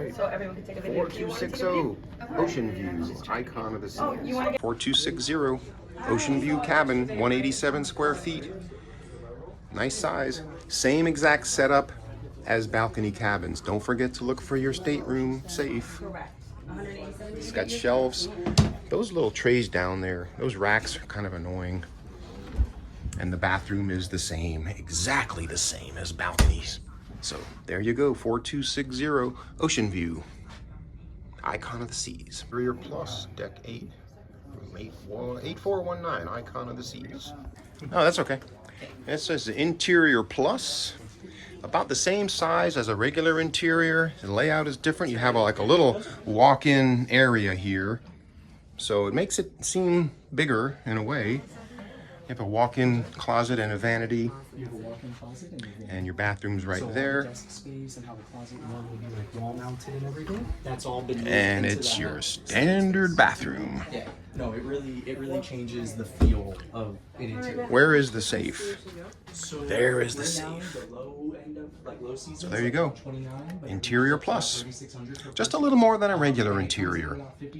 right. So everyone can take a video. 4260 Ocean View, icon of the seas. you wanna get 4260 Ocean View cabin, 187 square feet. Nice size. Same exact setup as balcony cabins. Don't forget to look for your stateroom safe. correct. 187 It's got shelves. Those little trays down there, those racks are kind of annoying. And the bathroom is the same, exactly the same as balconies. So there you go, 4260 Ocean View, icon of the seas. Rear Plus, deck 8, room 8419, icon of the seas. Oh, that's okay. It says Interior Plus, about the same size as a regular interior. The layout is different. You have like a little walk-in area here, so it makes it seem bigger in a way. You have a walk-in closet and a vanity, You have a walk-in closet and your bathroom's right so there. all the desk space and how the closet will be like wall mounted and everything. That's all been moved And into it's that your space. standard bathroom. Yeah. No, it really changes the feel of an interior. Where is the safe? So There is the right now, safe. the low end of like low season. So there you go. 29, but Interior Plus. 3600 for Just a little more than a regular interior. about 50